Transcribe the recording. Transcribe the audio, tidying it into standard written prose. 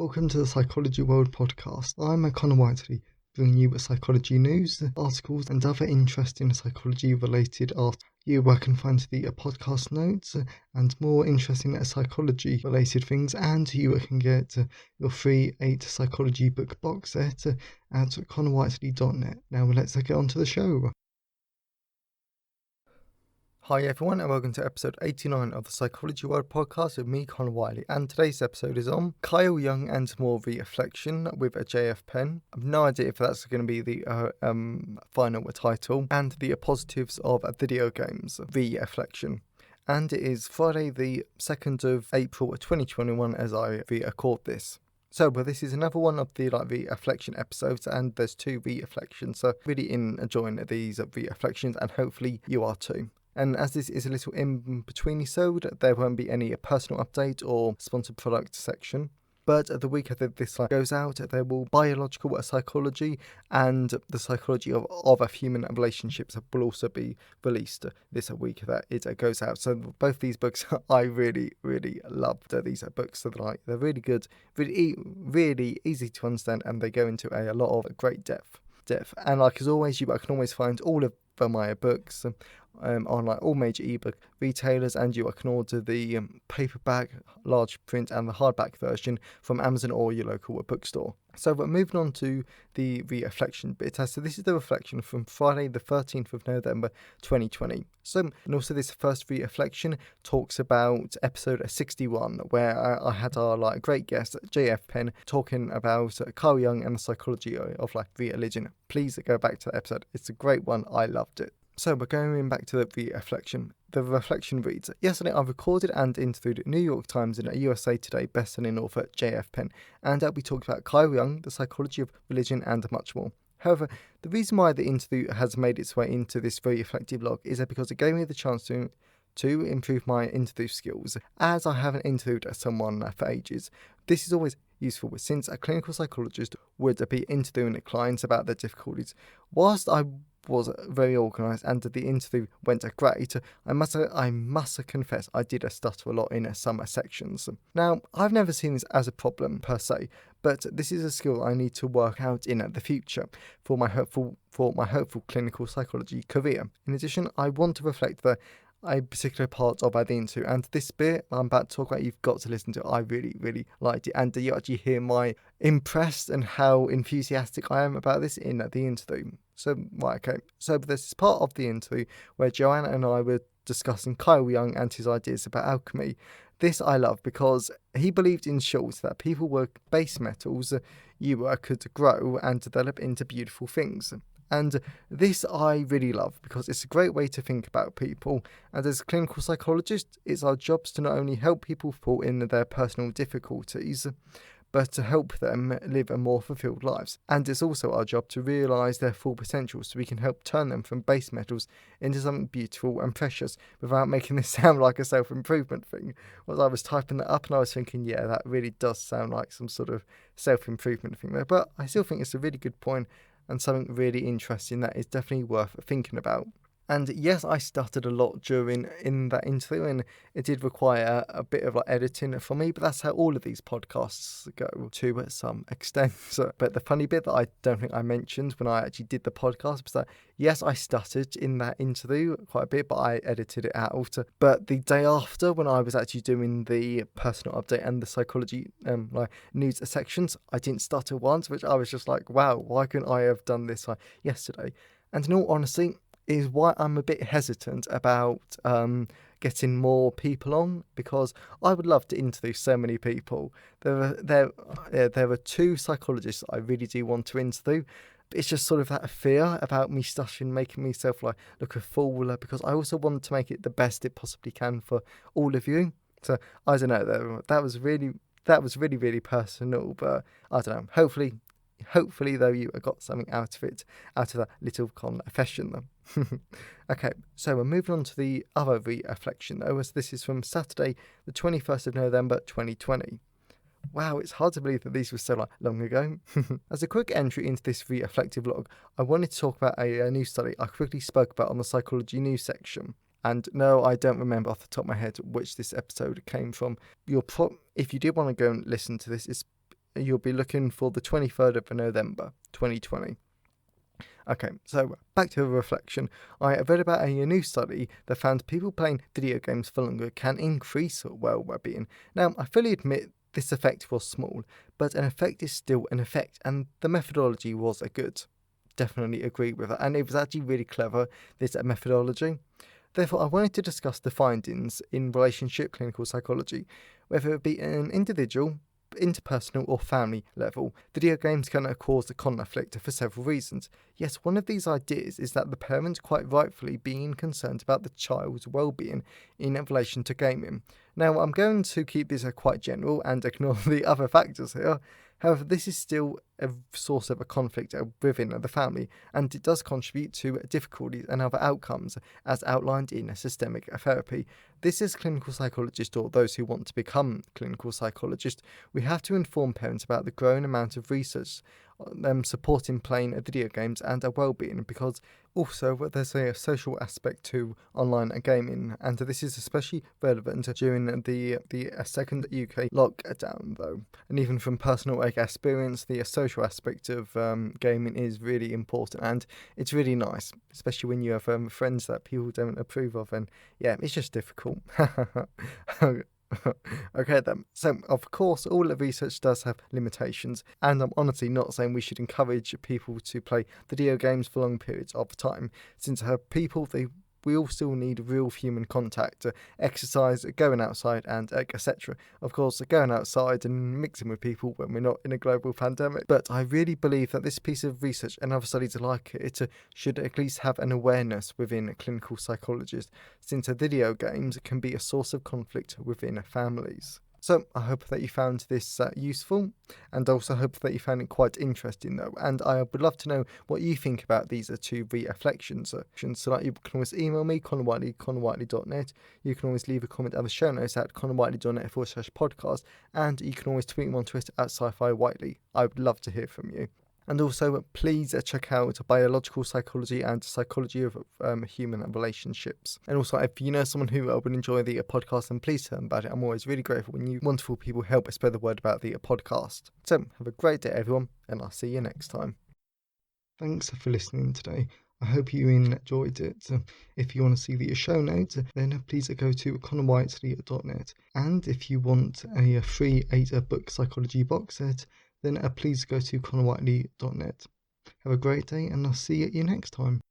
Welcome to the Psychology World podcast. I'm Connor Whiteley, bringing you psychology news, articles, and other interesting psychology-related articles. You can find the podcast notes and more interesting psychology-related things, and you can get your free 8 psychology book box set at connorwhiteley.net. Now let's get on to the show. Hi everyone, and welcome to episode 89 of the Psychology World podcast with me, Connor Whiteley. And today's episode is on Carl Jung and more reflection with a JF Penn. I've no idea if that's going to be the final title. And the positives of video games reflection. And it is Friday the 2nd of April 2021 as I record this. So, this is another one of the reflection episodes, and there's 2 reflections. So, really enjoying these reflections, and hopefully you are too. And as this is a little in-between episode, there won't be any personal update or sponsored product section. But the week that this goes out, there will biological psychology and the psychology of human relationships will also be released this week that it goes out. So both these books, I really, really loved these books. So they're really good, really easy to understand, and they go into a lot of great depth. And as always, I can always find all of my books on all major ebook retailers, and you can order the paperback, large print, and the hardback version from Amazon or your local bookstore. So we're moving on to the reflection bit. So this is the reflection from Friday the 13th of November 2020. And also this first reflection talks about episode 61, where I had our great guest JF Penn talking about Carl Jung and the psychology of religion. Please go back to that episode. It's a great one. I loved it. So we're going back to the reflection. The reflection reads, yesterday I recorded and interviewed New York Times and USA Today bestselling author JF Penn, and we talked about Carl Jung, the psychology of religion, and much more. However, the reason why the interview has made its way into this very reflective log is because it gave me the chance to improve my interview skills, as I haven't interviewed someone for ages. This is always useful since a clinical psychologist would be interviewing clients about their difficulties. Whilst I was very organised and the interview went great, I must confess I did stutter a lot in some sections. Now, I've never seen this as a problem per se, but this is a skill I need to work out in the future for my hopeful clinical psychology career. In addition, I want to reflect a particular part of the interview, and this bit I'm about to talk about, you've got to listen to. I really, really liked it, and you actually hear my impressed and how enthusiastic I am about this in the interview. So this is part of the interview where Joanna and I were discussing Carl Jung and his ideas about alchemy. This I love because he believed in short that people were base metals you could grow and develop into beautiful things. And this I really love because it's a great way to think about people. And as clinical psychologists, it's our jobs to not only help people fall in their personal difficulties, but to help them live a more fulfilled lives. And it's also our job to realise their full potential so we can help turn them from base metals into something beautiful and precious without making this sound like a self-improvement thing. As I was typing that up and I was thinking, yeah, that really does sound like some sort of self-improvement thing there. But I still think it's a really good point and something really interesting that is definitely worth thinking about. And yes, I stuttered a lot in that interview, and it did require a bit of editing from me, but that's how all of these podcasts go to some extent. But the funny bit that I don't think I mentioned when I actually did the podcast was that, yes, I stuttered in that interview quite a bit, but I edited it out. But the day after, when I was actually doing the personal update and the psychology news sections, I didn't stutter once, which I was just like, wow, why couldn't I have done this yesterday? And in all honesty, is why I'm a bit hesitant about getting more people on, because I would love to interview so many people. There are 2 psychologists I really do want to interview. But it's just sort of that fear about me stuttering, making myself look a fool, because I also want to make it the best it possibly can for all of you. So I don't know. That was really, really personal. But I don't know. Hopefully, though, you got something out of it, out of that little confession. Okay, so we're moving on to the other reflection, though, as this is from Saturday, the 21st of November, 2020. Wow, it's hard to believe that these were so long ago. As a quick entry into this reflective log, I wanted to talk about a new study I quickly spoke about on the psychology news section. And no, I don't remember off the top of my head which this episode came from. If you did want to go and listen to this, you'll be looking for the 23rd of November 2020. Okay, so back to the reflection. I read about a new study that found people playing video games for longer can increase well-being. Now, I fully admit this effect was small, but an effect is still an effect, and the methodology was a good. Definitely agree with it, and it was actually really clever, this methodology. Therefore, I wanted to discuss the findings in relationship clinical psychology, whether it be an individual, interpersonal or family level. Video games can cause a conflict for several reasons. Yes, one of these ideas is that the parents quite rightfully being concerned about the child's well-being in relation to gaming. Now, I'm going to keep this quite general and ignore the other factors here. However, this is still a source of a conflict within the family, and it does contribute to difficulties and other outcomes as outlined in systemic therapy. This is clinical psychologists or those who want to become clinical psychologists. We have to inform parents about the growing amount of research supporting playing video games and well-being, because also there's a social aspect to online gaming, and this is especially relevant during the second UK lockdown though. And even from personal experience, the social aspect of gaming is really important, and it's really nice, especially when you have friends that people don't approve of, and yeah, it's just difficult. Okay then, so of course all the research does have limitations, and I'm honestly not saying we should encourage people to play video games for long periods of time, since we all still need real human contact, exercise, going outside and etc. Of course, going outside and mixing with people when we're not in a global pandemic. But I really believe that this piece of research and other studies like it should at least have an awareness within clinical psychologists, since video games can be a source of conflict within families. So I hope that you found this useful, and also hope that you found it quite interesting though, and I would love to know what you think about these two reflections. So like, you can always email me, connorwhiteley@connorwhiteley.net. You can always leave a comment at the show notes at connorwhiteley.net/podcast, and you can always tweet me on Twitter at sci-fi whiteley. I would love to hear from you. And also, please check out biological psychology and psychology of human relationships. And also, if you know someone who would enjoy the podcast, then please tell them about it. I'm always really grateful when you wonderful people help us spread the word about the podcast. So, have a great day, everyone, and I'll see you next time. Thanks for listening today. I hope you enjoyed it. If you want to see the show notes, then please go to connorwhiteley.net. And if you want a free 8-book psychology box set, then please go to connorwhiteley.net. Have a great day, and I'll see you next time.